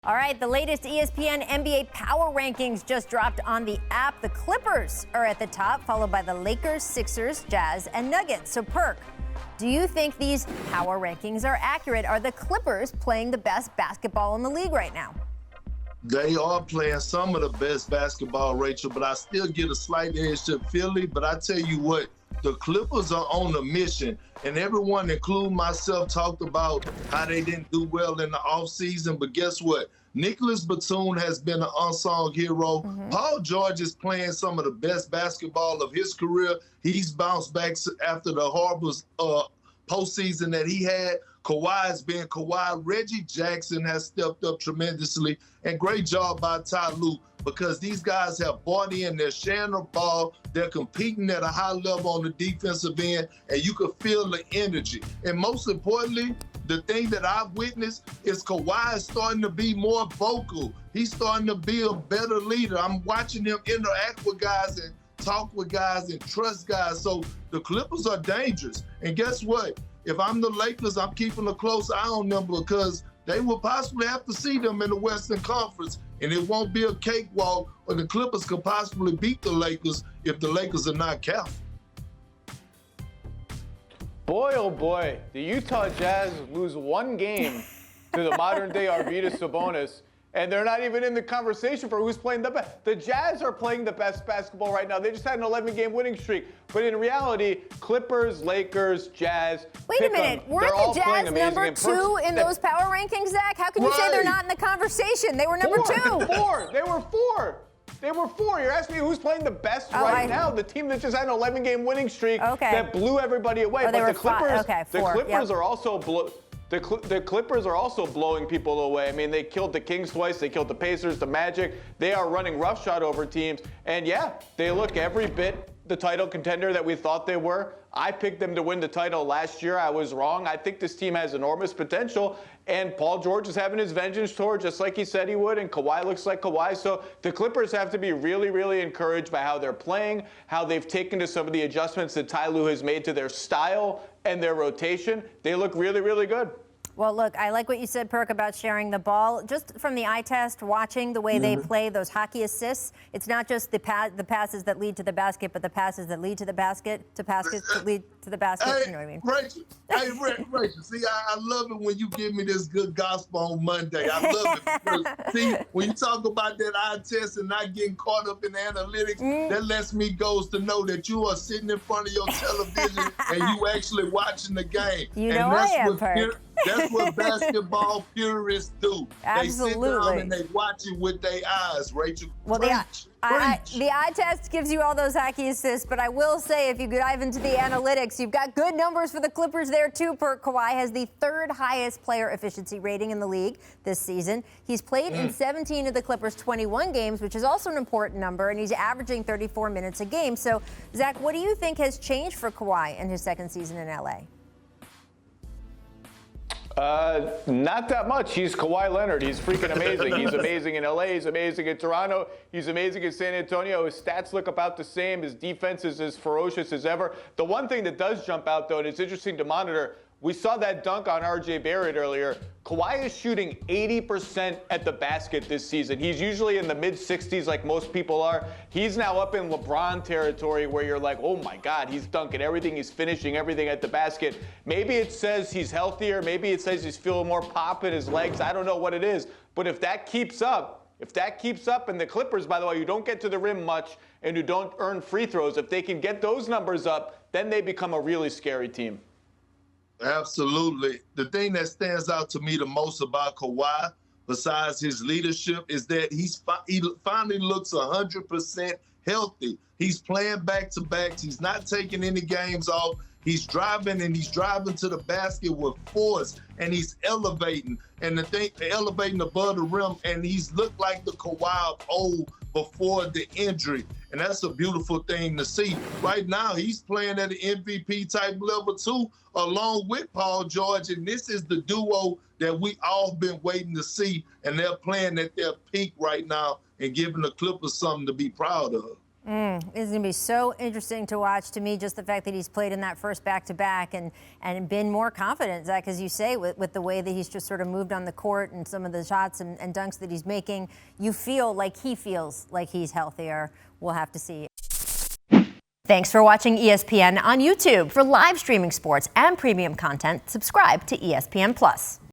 All right, the latest ESPN NBA Power Rankings just dropped on the app. The Clippers are at the top, followed by the Lakers, Sixers, Jazz, and Nuggets. So, Perk, do you think these power rankings are accurate? Are the Clippers playing the best basketball in the league right now? They are playing some of the best basketball, Rachel, but I still get a slight edge to Philly. But I tell you what, the Clippers are on a mission, and everyone, including myself, talked about how they didn't do well in the offseason. But guess what? Nicholas Batum has been an unsung hero. Paul George is playing some of the best basketball of his career. He's bounced back after the horrible postseason that he had. Kawhi's been Kawhi. Reggie Jackson has stepped up tremendously. And great job by Ty Lue, because these guys have bought in. They're sharing the ball. They're competing at a high level on the defensive end, and you can feel the energy. And most importantly, the thing that I've witnessed is Kawhi is starting to be more vocal. He's starting to be a better leader. I'm watching him interact with guys and talk with guys and trust guys. So the Clippers are dangerous. And guess what? If I'm the Lakers, I'm keeping a close eye on them, because they will possibly have to see them in the Western Conference, and it won't be a cakewalk, or the Clippers could possibly beat the Lakers if the Lakers are not careful. Boy, oh boy, the Utah Jazz lose one game to the modern-day Arvydas Sabonis, and they're not even in the conversation for who's playing the best. The Jazz are playing the best basketball right now. They just had an 11-game winning streak. But in reality, Clippers, Lakers, Jazz. Wait a minute. Weren't the Jazz number 2 in those power rankings, Zach? How can you say they're not in the conversation? They were number 2. They were 4. They were 4. You're asking me who's playing the best right now? The team that just had an 11-game winning streak that blew everybody away. But the Clippers, are also the Clippers are also blowing people away. I mean, they killed the Kings twice. They killed the Pacers, the Magic. They are running roughshod over teams. And yeah, they look every bit the title contender that we thought they were. I picked them to win the title last year. I was wrong. I think this team has enormous potential. And Paul George is having his vengeance tour just like he said he would. And Kawhi looks like Kawhi. So the Clippers have to be really, really encouraged by how they're playing, how they've taken to some of the adjustments that Ty Lue has made to their style and their rotation. They look really, really good. Well, look, I like what you said, Perk, about sharing the ball. Just from the eye test, watching the way they play those hockey assists, it's not just the passes that lead to the basket, but the passes that lead to the basket, to baskets that lead to the basket. Hey, you know what I mean? Rachel, see, I love it when you give me this good gospel on Monday. I love it. Because, see, when you talk about that eye test and not getting caught up in the analytics, that lets me go to know that you are sitting in front of your television and you actually watching the game. You know I am, Perk. That's what basketball purists do. Absolutely. They sit down and they watch it with their eyes, Rachel. Well, the eye test gives you all those hockey assists, but I will say, if you dive into the analytics, you've got good numbers for the Clippers there, too, Perk. Kawhi has the 3rd highest player efficiency rating in the league this season. He's played in 17 of the Clippers' 21 games, which is also an important number, and he's averaging 34 minutes a game. So, Zach, what do you think has changed for Kawhi in his 2nd season in L.A.? Not that much. He's Kawhi Leonard. He's freaking amazing. He's amazing in LA. He's amazing in Toronto. He's amazing in San Antonio. His stats look about the same. His defense is as ferocious as ever. The one thing that does jump out, though, and it's interesting to monitor, we saw that dunk on R.J. Barrett earlier. Kawhi is shooting 80% at the basket this season. He's usually in the mid-60s like most people are. He's now up in LeBron territory where you're like, oh my God, he's dunking everything. He's finishing everything at the basket. Maybe it says he's healthier. Maybe it says he's feeling more pop in his legs. I don't know what it is. But if that keeps up, and the Clippers, by the way, who don't get to the rim much and who don't earn free throws, if they can get those numbers up, then they become a really scary team. Absolutely. The thing that stands out to me the most about Kawhi, besides his leadership, is that he finally looks 100% healthy. He's playing back-to-backs. He's not taking any games off. He's driving to the basket with force, and he's elevating. And elevating above the rim, and he's looked like the Kawhi of old before the injury. And that's a beautiful thing to see. Right now, he's playing at an MVP type level too, along with Paul George. And this is the duo that we all been waiting to see. And they're playing at their peak right now and giving the Clippers something to be proud of. It's going to be so interesting to watch. To me, just the fact that he's played in that first back-to-back and been more confident, Zach, as you say, with the way that he's just sort of moved on the court and some of the shots and dunks that he's making. You feel like he feels like he's healthier. We'll have to see. Thanks for watching ESPN on YouTube. For live streaming sports and premium content, subscribe to ESPN+.